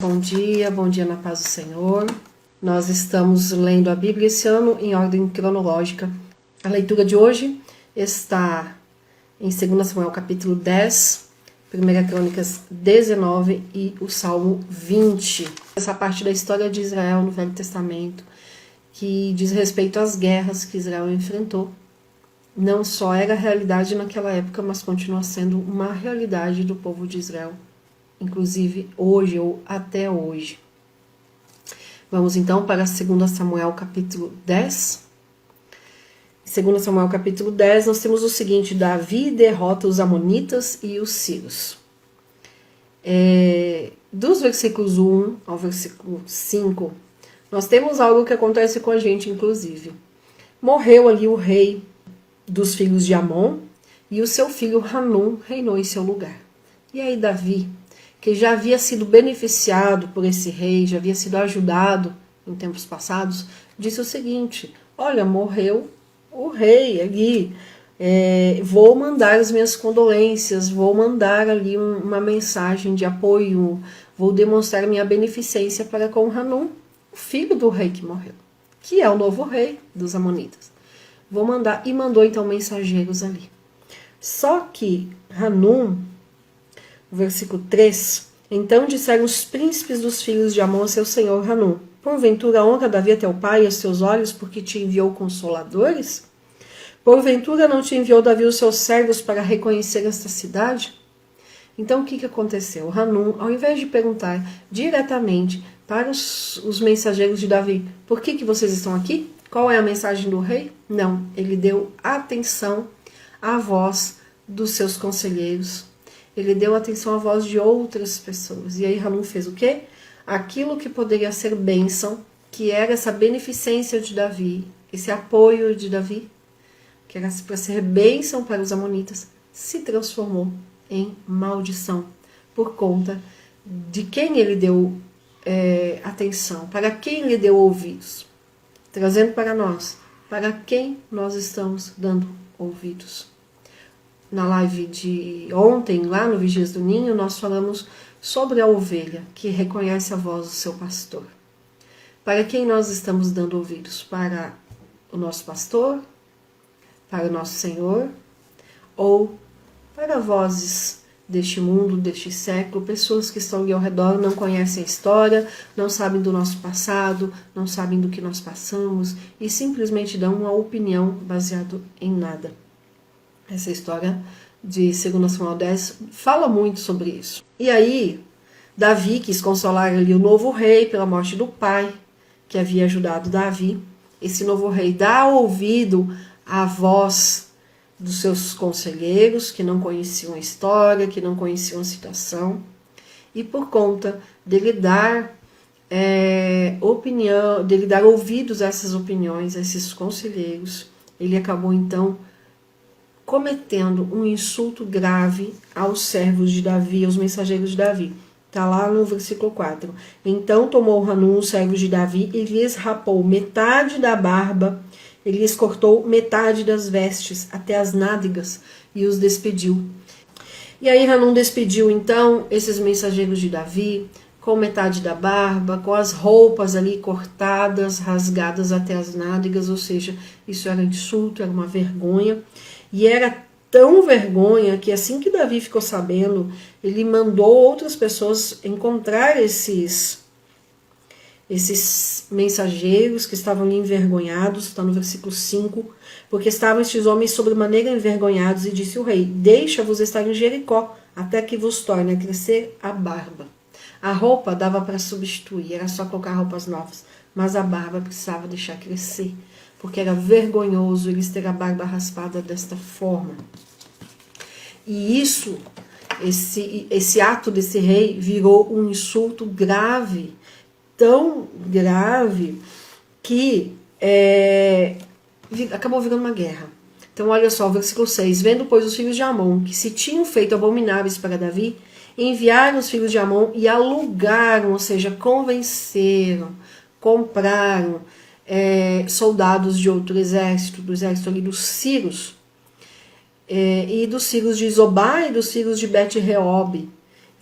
Bom dia na paz do Senhor. Nós estamos lendo a Bíblia esse ano em ordem cronológica. A leitura de hoje está em 2 Samuel capítulo 10, 1 Crônicas 19 e o Salmo 20. Essa parte da história de Israel no Velho Testamento, que diz respeito às guerras que Israel enfrentou. Não só era realidade naquela época, mas continua sendo uma realidade do povo de Israel, inclusive hoje ou até hoje. Vamos então para 2 Samuel capítulo 10. Em 2 Samuel capítulo 10 nós temos o seguinte: Davi derrota os amonitas e os sírios. Dos versículos 1 ao versículo 5, nós temos algo que acontece com a gente, inclusive. Morreu ali o rei dos filhos de Amon e o seu filho Hanum reinou em seu lugar. E aí Davi, que já havia sido beneficiado por esse rei, já havia sido ajudado em tempos passados, disse o seguinte: olha, morreu o rei ali, vou mandar as minhas condolências, vou mandar ali uma mensagem de apoio, vou demonstrar minha beneficência para com Hanum, o filho do rei que morreu, que é o novo rei dos amonitas. Vou mandar, e mandou então mensageiros ali. Só que Hanum, versículo 3, então disseram os príncipes dos filhos de Amon a seu senhor Hanum: porventura honra Davi a teu pai aos teus olhos, porque te enviou consoladores? Porventura não te enviou Davi os seus servos para reconhecer esta cidade? Então o que aconteceu? Hanum, ao invés de perguntar diretamente para os mensageiros de Davi: por que vocês estão aqui? Qual é a mensagem do rei? Não, ele deu atenção à voz dos seus conselheiros. Ele deu atenção à voz de outras pessoas. E aí Hanum fez o quê? Aquilo que poderia ser bênção, que era essa beneficência de Davi, esse apoio de Davi, que era para ser bênção para os amonitas, se transformou em maldição, por conta de quem ele deu atenção, para quem ele deu ouvidos. Trazendo para nós, para quem nós estamos dando ouvidos. Na live de ontem, lá no Vigias do Ninho, nós falamos sobre a ovelha que reconhece a voz do seu pastor. Para quem nós estamos dando ouvidos? Para o nosso pastor? Para o nosso Senhor? Ou para vozes deste mundo, deste século, pessoas que estão ali ao redor, não conhecem a história, não sabem do nosso passado, não sabem do que nós passamos e simplesmente dão uma opinião baseada em nada. Essa história de 2 Samuel 10 fala muito sobre isso. E aí, Davi quis consolar ali o novo rei pela morte do pai, que havia ajudado Davi. Esse novo rei dá ouvido à voz dos seus conselheiros, que não conheciam a história, que não conheciam a situação. E por conta dele dar opinião, dele dar ouvidos a essas opiniões, a esses conselheiros, ele acabou então cometendo um insulto grave aos servos de Davi, aos mensageiros de Davi. Está lá no versículo 4. Então tomou Hanum os servos de Davi e lhes rapou metade da barba, ele lhes cortou metade das vestes até as nádegas e os despediu. E aí Hanum despediu então esses mensageiros de Davi com metade da barba, com as roupas ali cortadas, rasgadas até as nádegas, ou seja, isso era insulto, era uma vergonha. E era tão vergonha que assim que Davi ficou sabendo, ele mandou outras pessoas encontrar esses mensageiros que estavam ali envergonhados, está no versículo 5, porque estavam estes homens sobremaneira envergonhados, e disse o rei: deixa-vos estar em Jericó, até que vos torne a crescer a barba. A roupa dava para substituir, era só colocar roupas novas, mas a barba precisava deixar crescer, porque era vergonhoso eles terem a barba raspada desta forma. E isso, esse ato desse rei virou um insulto grave, tão grave, que acabou virando uma guerra. Então olha só, o versículo 6. Vendo, pois, os filhos de Amon, que se tinham feito abomináveis para Davi, enviaram os filhos de Amon e alugaram, ou seja, convenceram, compraram soldados de outro exército, do exército ali dos sírios, e dos sírios de Zobá e dos sírios de Bet-Reob,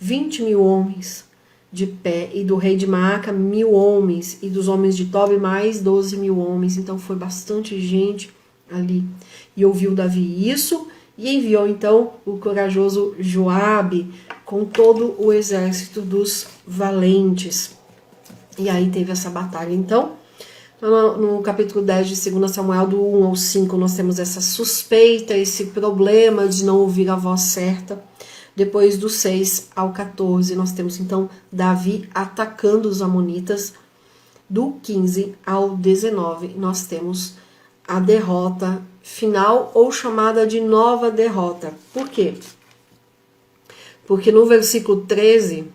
20.000 homens, de pé, e do rei de Maaca 1.000 homens, e dos homens de Tobi mais 12.000 homens. Então foi bastante gente ali. E ouviu Davi isso, e enviou então o corajoso Joabe com todo o exército dos valentes. E aí teve essa batalha. Então, no capítulo 10 de 2 Samuel, do 1 ao 5, nós temos essa suspeita, esse problema de não ouvir a voz certa. Depois do 6 ao 14, nós temos então Davi atacando os amonitas. Do 15 ao 19, nós temos a derrota final, ou chamada de nova derrota. Por quê? Porque no versículo 13,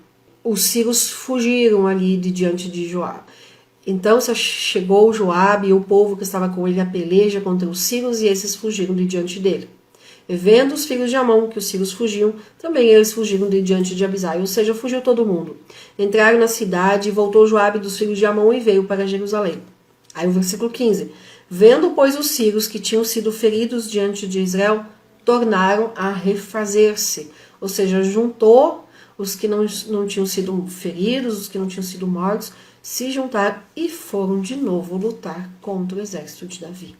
os sírios fugiram ali de diante de Joabe. Então chegou Joabe e o povo que estava com ele a peleja contra os sírios, e esses fugiram de diante dele. E vendo os filhos de Amon que os sírios fugiam, também eles fugiram de diante de Abisai, ou seja, fugiu todo mundo. Entraram na cidade, e voltou Joabe dos filhos de Amon e veio para Jerusalém. Aí o versículo 15. Vendo, pois, os sírios que tinham sido feridos diante de Israel, tornaram a refazer-se. Ou seja, juntou os que não tinham sido feridos, os que não tinham sido mortos, se juntaram e foram de novo lutar contra o exército de Davi.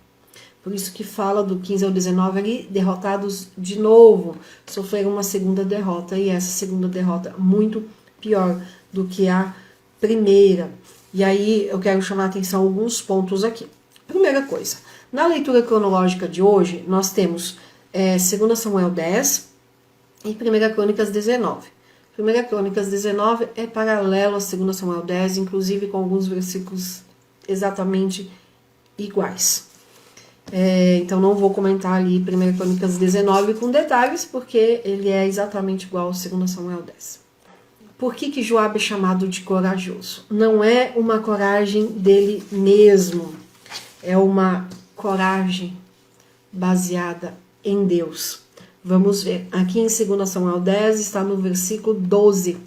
Por isso que fala do 15 ao 19 ali, derrotados de novo, sofreram uma segunda derrota, e essa segunda derrota muito pior do que a primeira. E aí eu quero chamar a atenção a alguns pontos aqui. Primeira coisa, na leitura cronológica de hoje, nós temos 2 Samuel 10 e 1 Crônicas 19. 1 Crônicas 19 é paralelo a 2 Samuel 10, inclusive com alguns versículos exatamente iguais. Então não vou comentar ali 1 Crônicas 19 com detalhes, porque ele é exatamente igual ao 2 Samuel 10. Por que Joabe é chamado de corajoso? Não é uma coragem dele mesmo, é uma coragem baseada em Deus. Vamos ver, aqui em 2 Samuel 10 está no versículo 12,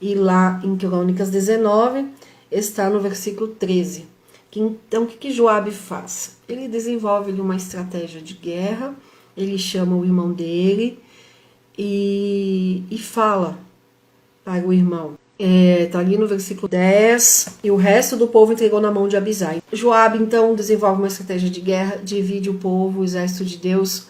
e lá em Crônicas 19 está no versículo 13. Então, o que Joabe faz? Ele desenvolve uma estratégia de guerra, ele chama o irmão dele e fala para o irmão. Está ali no versículo 10, e o resto do povo entregou na mão de Abisai. Joabe, então, desenvolve uma estratégia de guerra, divide o povo, o exército de Deus,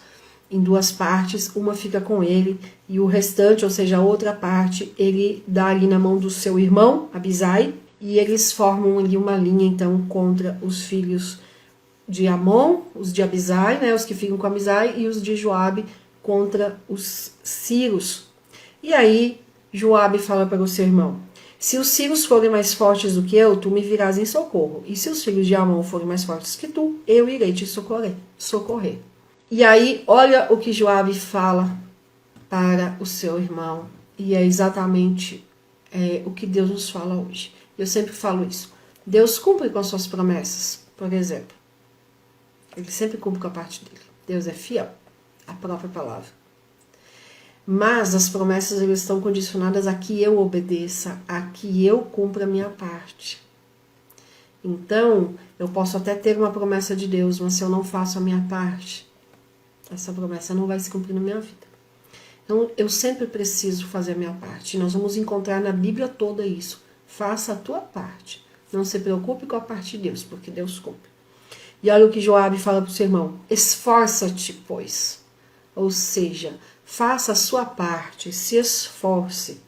em duas partes, uma fica com ele, e o restante, ou seja, a outra parte, ele dá ali na mão do seu irmão, Abisai, e eles formam ali uma linha, então, contra os filhos de Amon, os de Abisai, né, os que ficam com Abisai, e os de Joabe contra os sírios. E aí, Joabe fala para o seu irmão: se os sírios forem mais fortes do que eu, tu me virás em socorro. E se os filhos de Amon forem mais fortes que tu, eu irei te socorrer. E aí, olha o que Joabe fala para o seu irmão. E é exatamente o que Deus nos fala hoje. Eu sempre falo isso. Deus cumpre com as suas promessas, por exemplo. Ele sempre cumpre com a parte dele. Deus é fiel à própria palavra. Mas as promessas elas estão condicionadas a que eu obedeça, a que eu cumpra a minha parte. Então, eu posso até ter uma promessa de Deus, mas se eu não faço a minha parte, essa promessa não vai se cumprir na minha vida. Então, eu sempre preciso fazer a minha parte. Nós vamos encontrar na Bíblia toda isso. Faça a tua parte. Não se preocupe com a parte de Deus, porque Deus cumpre. E olha o que Joabe fala para o seu irmão: esforça-te, pois. Ou seja, faça a sua parte, se esforce.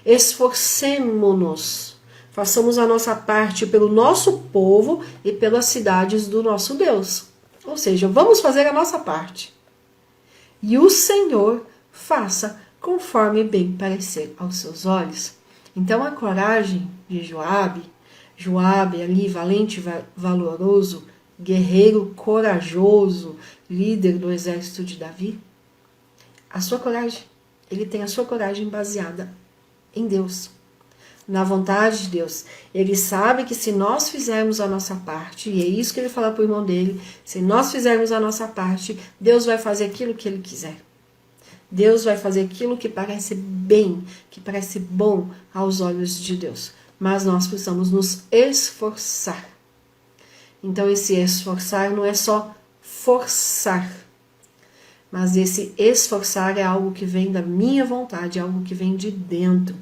Esforcemo-nos. Façamos a nossa parte pelo nosso povo e pelas cidades do nosso Deus. Ou seja, vamos fazer a nossa parte. E o Senhor faça conforme bem parecer aos seus olhos. Então a coragem de Joabe ali, valente, valoroso, guerreiro corajoso, líder do exército de Davi, a sua coragem, ele tem a sua coragem baseada em Deus, na vontade de Deus. Ele sabe que se nós fizermos a nossa parte, e é isso que ele fala para o irmão dele, se nós fizermos a nossa parte, Deus vai fazer aquilo que ele quiser. Deus vai fazer aquilo que parece bem, que parece bom aos olhos de Deus. Mas nós precisamos nos esforçar. Então esse esforçar não é só forçar, mas esse esforçar é algo que vem da minha vontade, é algo que vem de dentro.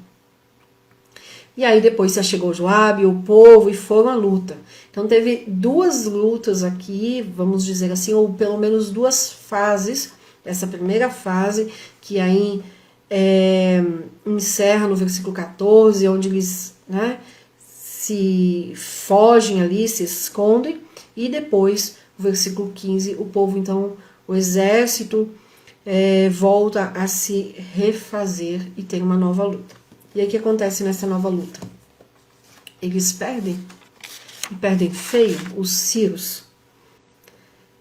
E aí depois se chegou Joabe, o povo, e foram à luta. Então teve duas lutas aqui, vamos dizer assim, ou pelo menos duas fases. Essa primeira fase, que aí encerra no versículo 14, onde eles, né, se fogem ali, se escondem. E depois, o versículo 15, o povo, então, o exército volta a se refazer e tem uma nova luta. E aí o que acontece nessa nova luta? Eles perdem, e perdem feio, os sírios.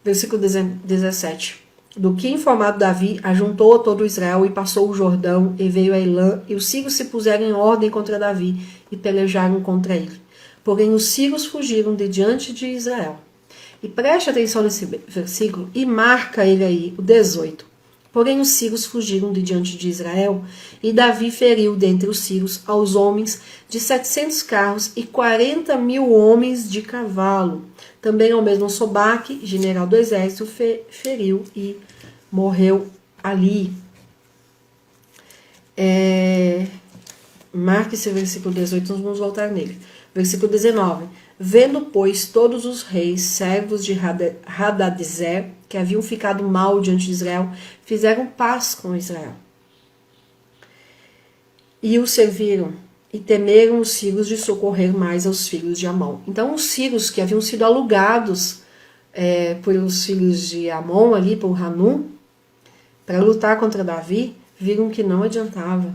Versículo 17. Do que informado Davi, ajuntou todo Israel e passou o Jordão, e veio a Elã, e os sírios se puseram em ordem contra Davi, e pelejaram contra ele. Porém os sírios fugiram de diante de Israel. E preste atenção nesse versículo, e marca ele aí, o 18. Porém os sírios fugiram de diante de Israel, e Davi feriu dentre os sírios aos homens de 700 carros e 40.000 homens de cavalo. Também ao mesmo Sobaque, general do exército, feriu e morreu ali. Marque esse versículo 18, nós vamos voltar nele. Versículo 19. Vendo, pois, todos os reis, servos de Hadadezer, que haviam ficado mal diante de Israel, fizeram paz com Israel. E o serviram, e temeram os sírios de socorrer mais aos filhos de Amon. Então, os sírios que haviam sido alugados por os filhos de Amon, ali por Hanun, para lutar contra Davi, viram que não adiantava.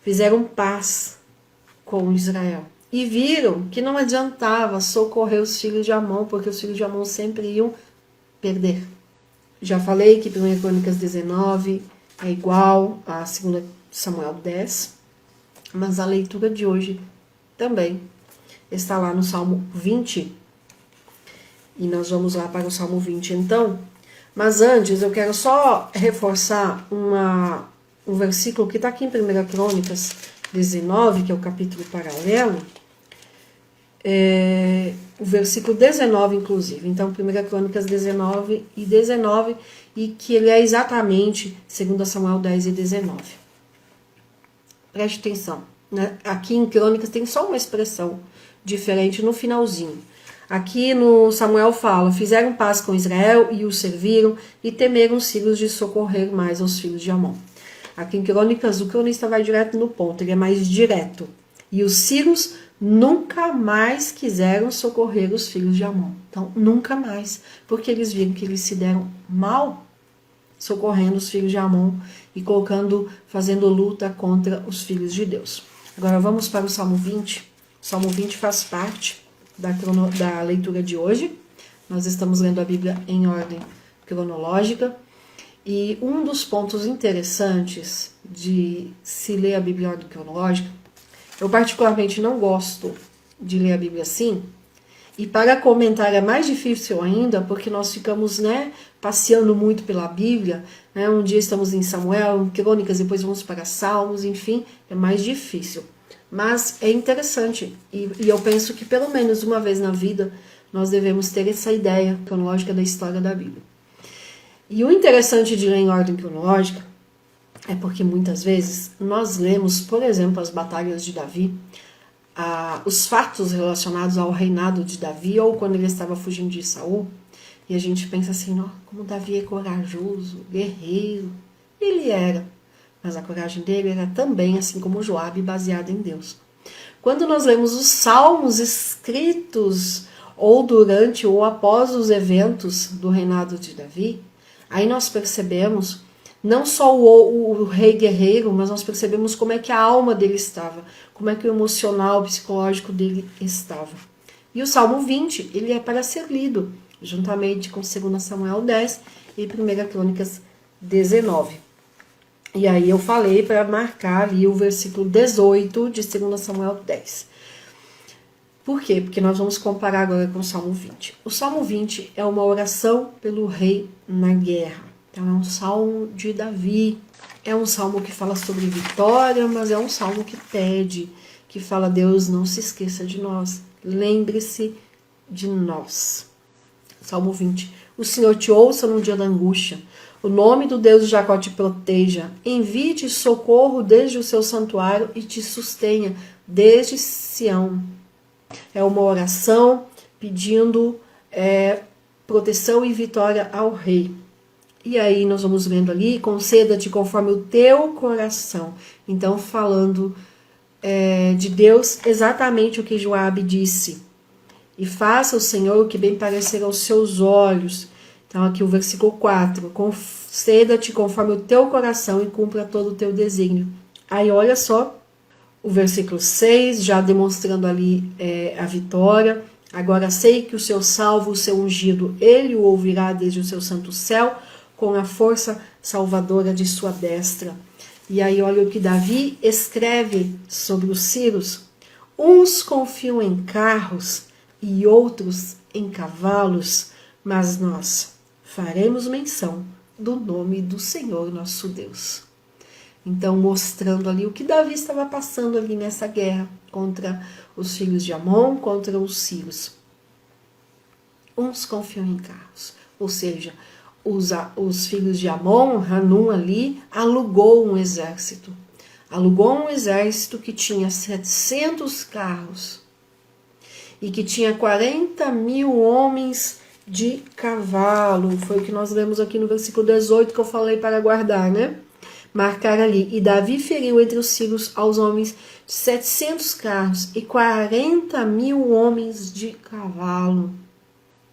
Fizeram paz com Israel. E viram que não adiantava socorrer os filhos de Amon, porque os filhos de Amon sempre iam perder. Já falei que 1 Crônicas 19 é igual a 2 Samuel 10, mas a leitura de hoje também está lá no Salmo 20. E nós vamos lá para o Salmo 20 então. Mas antes eu quero só reforçar um versículo que está aqui em 1 Crônicas 19, que é o capítulo paralelo. O versículo 19, inclusive. Então, 1 Crônicas 19, e que ele é exatamente 2 Samuel 10 e 19. Preste atenção. Né? Aqui em Crônicas tem só uma expressão diferente no finalzinho. Aqui no Samuel fala, fizeram paz com Israel e o serviram, e temeram os sírios de socorrer mais aos filhos de Amon. Aqui em Crônicas, o cronista vai direto no ponto, ele é mais direto. E os sírios nunca mais quiseram socorrer os filhos de Amon. Então, nunca mais, porque eles viram que eles se deram mal socorrendo os filhos de Amon e fazendo luta contra os filhos de Deus. Agora vamos para o Salmo 20. O Salmo 20 faz parte da leitura de hoje. Nós estamos lendo a Bíblia em ordem cronológica. E um dos pontos interessantes de se ler a Bíblia em ordem cronológica, eu particularmente não gosto de ler a Bíblia assim, e para comentar é mais difícil ainda, porque nós ficamos passeando muito pela Bíblia, um dia estamos em Samuel, em Crônicas, depois vamos para Salmos, enfim, é mais difícil. Mas é interessante, e eu penso que pelo menos uma vez na vida nós devemos ter essa ideia cronológica da história da Bíblia. E o interessante de ler em ordem cronológica é porque muitas vezes nós lemos, por exemplo, as batalhas de Davi, os fatos relacionados ao reinado de Davi, ou quando ele estava fugindo de Saul, e a gente pensa assim, como Davi é corajoso, guerreiro. Ele era, mas a coragem dele era também, assim como Joabe, baseada em Deus. Quando nós lemos os salmos escritos ou durante ou após os eventos do reinado de Davi, aí nós percebemos não só o rei guerreiro, mas nós percebemos como é que a alma dele estava, como é que o emocional, o psicológico dele estava. E o Salmo 20, ele é para ser lido, juntamente com 2 Samuel 10 e 1 Crônicas 19. E aí eu falei para marcar ali o versículo 18 de 2 Samuel 10. Por quê? Porque nós vamos comparar agora com o Salmo 20. O Salmo 20 é uma oração pelo rei na guerra. Então é um salmo de Davi. É um salmo que fala sobre vitória, mas é um salmo que pede, que fala, Deus, não se esqueça de nós. Lembre-se de nós. Salmo 20. O Senhor te ouça no dia da angústia. O nome do Deus de Jacó te proteja. Envie-te socorro desde o seu santuário e te sustenha desde Sião. É uma oração pedindo proteção e vitória ao rei. E aí nós vamos vendo ali, conceda-te conforme o teu coração. Então falando de Deus exatamente o que Joabe disse. E faça o Senhor o que bem parecer aos seus olhos. Então aqui o versículo 4. Conceda-te conforme o teu coração e cumpra todo o teu desígnio. Aí olha só o versículo 6, já demonstrando ali a vitória. Agora sei que o seu salvo, o seu ungido, ele o ouvirá desde o seu santo céu, com a força salvadora de sua destra. E aí olha o que Davi escreve sobre os círios. Uns confiam em carros e outros em cavalos, mas nós faremos menção do nome do Senhor nosso Deus. Então, mostrando ali o que Davi estava passando ali nessa guerra contra os filhos de Amon, contra os sírios. Uns confiam em carros, ou seja, os filhos de Amon, Hanun ali, alugou um exército. Alugou um exército que tinha 700 carros e que tinha 40.000 homens de cavalo. Foi o que nós lemos aqui no versículo 18 que eu falei para guardar, né? Marcar ali. E Davi feriu entre os sírios aos homens de 700 carros e 40.000 homens de cavalo.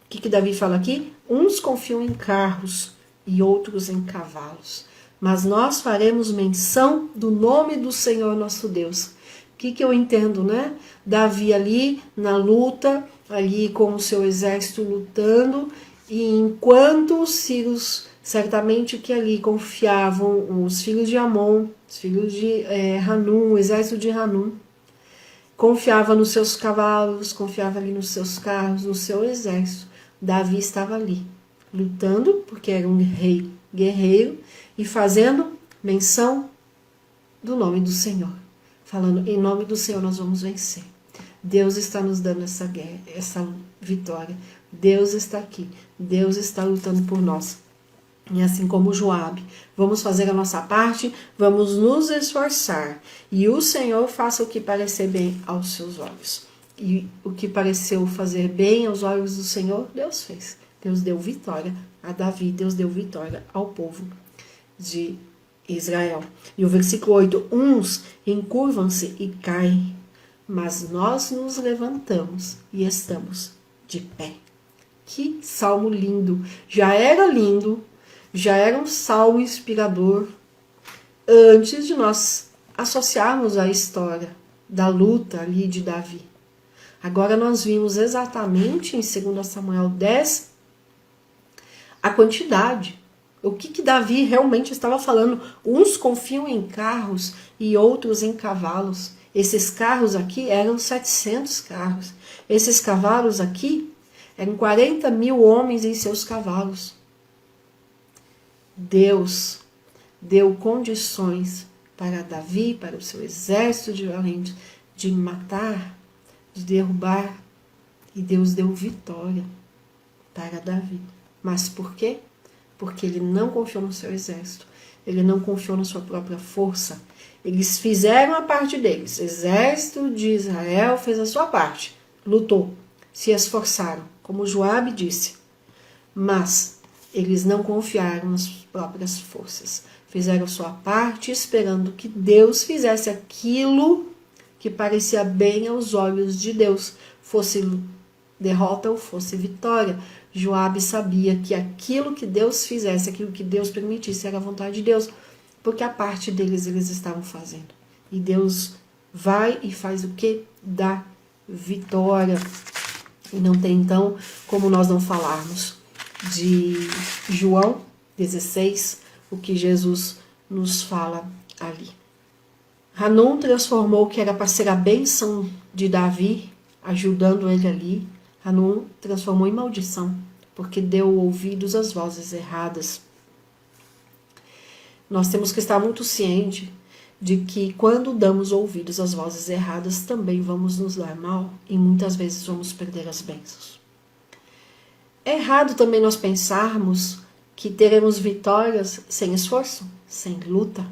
O que Davi fala aqui? Uns confiam em carros e outros em cavalos. Mas nós faremos menção do nome do Senhor nosso Deus. O que eu entendo, né? Davi ali na luta, ali com o seu exército lutando, e enquanto os sírios, certamente que ali confiavam, os filhos de Amon, os filhos de Hanun, o exército de Hanun, confiava nos seus cavalos, confiava ali nos seus carros, no seu exército. Davi estava ali, lutando, porque era um rei guerreiro, e fazendo menção do nome do Senhor. Falando, em nome do Senhor nós vamos vencer. Deus está nos dando essa guerra, essa vitória. Deus está aqui. Deus está lutando por nós. E assim como Joabe, vamos fazer a nossa parte, vamos nos esforçar. E o Senhor faça o que parecer bem aos seus olhos. E o que pareceu fazer bem aos olhos do Senhor, Deus fez. Deus deu vitória a Davi, Deus deu vitória ao povo de Israel. E o versículo 8, uns encurvam-se e caem, mas nós nos levantamos e estamos de pé. Que salmo lindo! Já era lindo, já era um salmo inspirador, antes de nós associarmos a história da luta ali de Davi. Agora nós vimos exatamente em 2 Samuel 10 a quantidade. O que Davi realmente estava falando? Uns confiam em carros e outros em cavalos. Esses carros aqui eram 700 carros. Esses cavalos aqui eram 40.000 homens em seus cavalos. Deus deu condições para Davi, para o seu exército de valentes, de matar, de derrubar. E Deus deu vitória para Davi. Mas por quê? Porque ele não confiou no seu exército, ele não confiou na sua própria força. Eles fizeram a parte deles, o exército de Israel fez a sua parte, lutou, se esforçaram, como Joabe disse, mas eles não confiaram nas próprias forças, fizeram a sua parte esperando que Deus fizesse aquilo que parecia bem aos olhos de Deus, fosse derrota ou fosse vitória. Joabe sabia que aquilo que Deus fizesse, aquilo que Deus permitisse, era a vontade de Deus, porque a parte deles eles estavam fazendo. E Deus vai e faz o que? Dá vitória. E não tem então como nós não falarmos de João 16, o que Jesus nos fala ali. Hanun transformou o que era para ser a bênção de Davi, ajudando ele ali. Hanun transformou em maldição, porque deu ouvidos às vozes erradas. Nós temos que estar muito cientes de que quando damos ouvidos às vozes erradas, também vamos nos dar mal e muitas vezes vamos perder as bênçãos. É errado também nós pensarmos que teremos vitórias sem esforço, sem luta.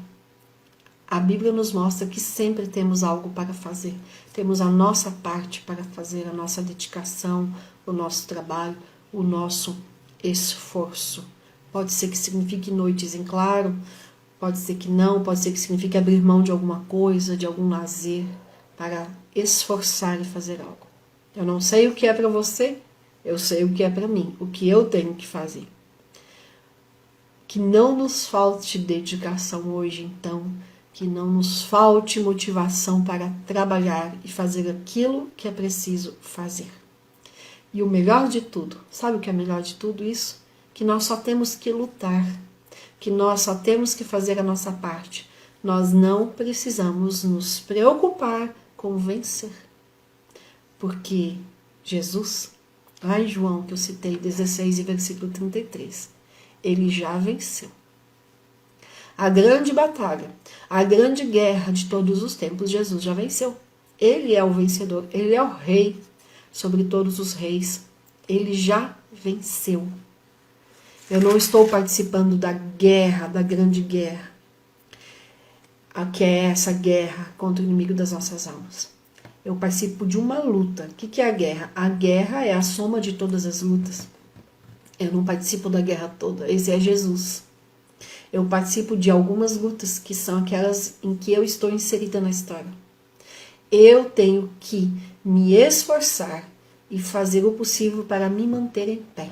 A Bíblia nos mostra que sempre temos algo para fazer. Temos a nossa parte para fazer, a nossa dedicação, o nosso trabalho, o nosso esforço. Pode ser que signifique noites em claro, pode ser que não, pode ser que signifique abrir mão de alguma coisa, de algum lazer, para esforçar e fazer algo. Eu não sei o que é para você, eu sei o que é para mim, o que eu tenho que fazer. Que não nos falte dedicação hoje, então, que não nos falte motivação para trabalhar e fazer aquilo que é preciso fazer. E o melhor de tudo, sabe o que é melhor de tudo isso? Que nós só temos que lutar, que nós só temos que fazer a nossa parte. Nós não precisamos nos preocupar com vencer. Porque Jesus, lá em João, que eu citei, 16 e versículo 33, ele já venceu. A grande batalha, a grande guerra de todos os tempos, Jesus já venceu. Ele é o vencedor, ele é o rei sobre todos os reis. Ele já venceu. Eu não estou participando da guerra, da grande guerra, que é essa guerra contra o inimigo das nossas almas. Eu participo de uma luta. O que é a guerra? A guerra é a soma de todas as lutas. Eu não participo da guerra toda, esse é Jesus. Eu participo de algumas lutas que são aquelas em que eu estou inserida na história. Eu tenho que me esforçar e fazer o possível para me manter em pé.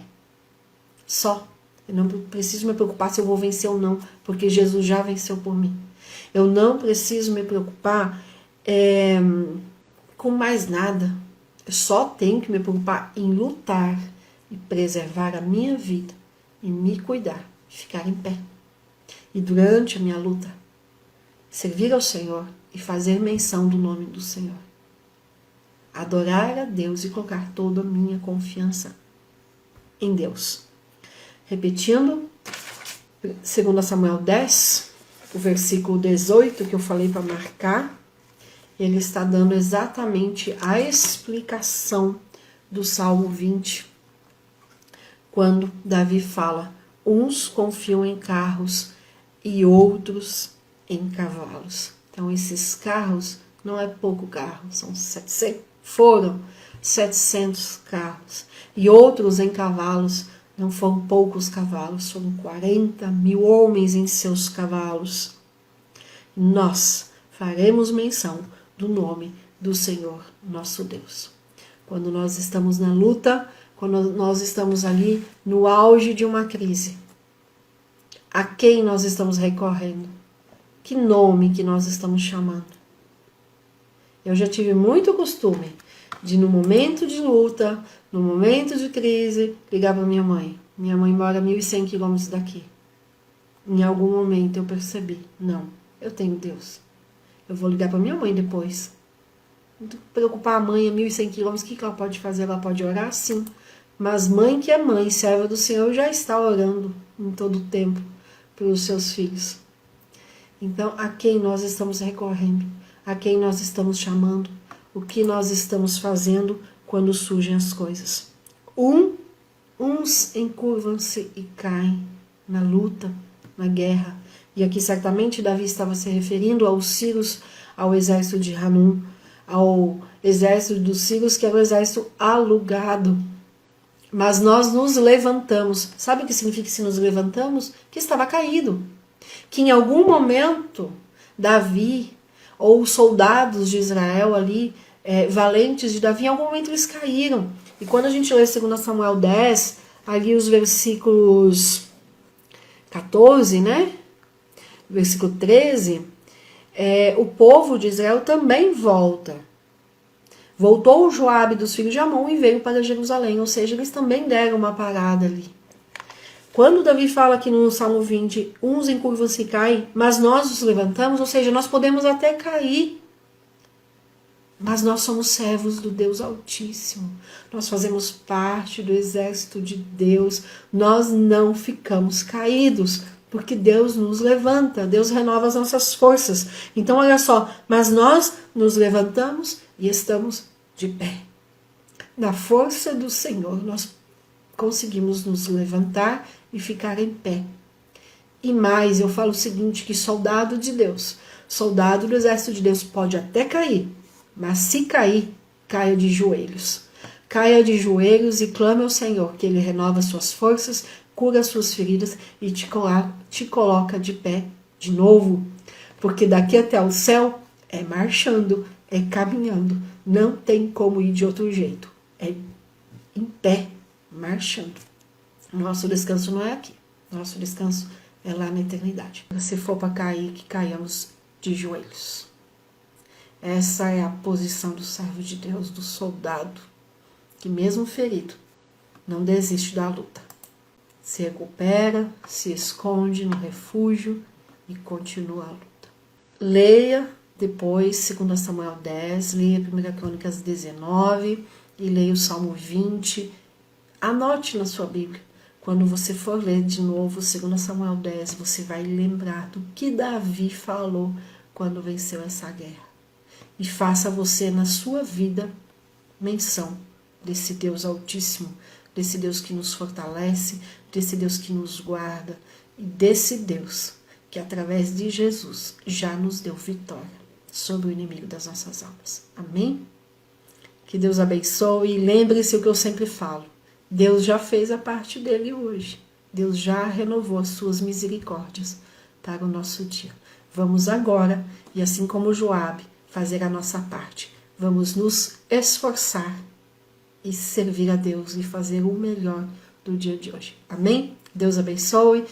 Só. Eu não preciso me preocupar se eu vou vencer ou não, porque Jesus já venceu por mim. Eu não preciso me preocupar com mais nada. Eu só tenho que me preocupar em lutar e preservar a minha vida, e me cuidar, ficar em pé. E durante a minha luta, servir ao Senhor e fazer menção do nome do Senhor. Adorar a Deus e colocar toda a minha confiança em Deus. Repetindo, 2 Samuel 10, o versículo 18 que eu falei para marcar, ele está dando exatamente a explicação do Salmo 20, quando Davi fala, uns confiam em carros e outros em cavalos. Então esses carros não é pouco carro, foram 700 carros. E outros em cavalos, não foram poucos cavalos, foram 40 mil homens em seus cavalos. Nós faremos menção do nome do Senhor nosso Deus. Quando nós estamos na luta, quando nós estamos ali no auge de uma crise, a quem nós estamos recorrendo? Que nome que nós estamos chamando? Eu já tive muito costume de, no momento de luta, no momento de crise, ligar para minha mãe. Minha mãe mora 1.100 quilômetros daqui. Em algum momento eu percebi, não, eu tenho Deus. Eu vou ligar para minha mãe depois. Não preocupar a mãe a 1.100 quilômetros, o que ela pode fazer? Ela pode orar? Sim. Mas mãe que é mãe, serva do Senhor, já está orando em todo o tempo pelos seus filhos. Então, a quem nós estamos recorrendo? A quem nós estamos chamando? O que nós estamos fazendo quando surgem as coisas? Uns encurvam-se e caem na luta, na guerra. E aqui certamente Davi estava se referindo aos sírios, ao exército de Hanun, ao exército dos sírios, que era o exército alugado. Mas nós nos levantamos. Sabe o que significa se nos levantamos? Que estava caído. Que em algum momento Davi ou os soldados de Israel ali, valentes de Davi, em algum momento eles caíram. E quando a gente lê 2 Samuel 10, ali os versículos 14, né? Versículo 13, o povo de Israel também volta. Voltou o Joabe dos filhos de Amon e veio para Jerusalém, ou seja, eles também deram uma parada ali. Quando Davi fala aqui no Salmo 20, uns encurvam-se e caem, mas nós nos levantamos, ou seja, nós podemos até cair, mas nós somos servos do Deus Altíssimo, nós fazemos parte do exército de Deus, nós não ficamos caídos, porque Deus nos levanta, Deus renova as nossas forças. Então olha só, mas nós nos levantamos e estamos de pé. Na força do Senhor, nós conseguimos nos levantar e ficar em pé. E mais, eu falo o seguinte, que soldado de Deus Soldado do exército de Deus pode até cair, mas se cair, caia de joelhos. Caia de joelhos e clame ao Senhor, que Ele renova suas forças, cura suas feridas e te coloca de pé de novo. Porque daqui até o céu é marchando, é caminhando. Não tem como ir de outro jeito. É em pé, marchando. Nosso descanso não é aqui. Nosso descanso é lá na eternidade. Se for para cair, que caiamos de joelhos. Essa é a posição do servo de Deus, do soldado, que mesmo ferido, não desiste da luta. Se recupera, se esconde no refúgio e continua a luta. Leia depois 2 Samuel 10, leia 1 Crônicas 19 e leia o Salmo 20. Anote na sua Bíblia. Quando você for ler de novo 2 Samuel 10, você vai lembrar do que Davi falou quando venceu essa guerra. E faça você na sua vida menção desse Deus Altíssimo, desse Deus que nos fortalece, desse Deus que nos guarda e desse Deus que através de Jesus já nos deu vitória sobre o inimigo das nossas almas. Amém? Que Deus abençoe e lembre-se o que eu sempre falo. Deus já fez a parte dele hoje. Deus já renovou as suas misericórdias para o nosso dia. Vamos agora, e assim como Joabe, fazer a nossa parte. Vamos nos esforçar e servir a Deus e fazer o melhor do dia de hoje. Amém? Deus abençoe.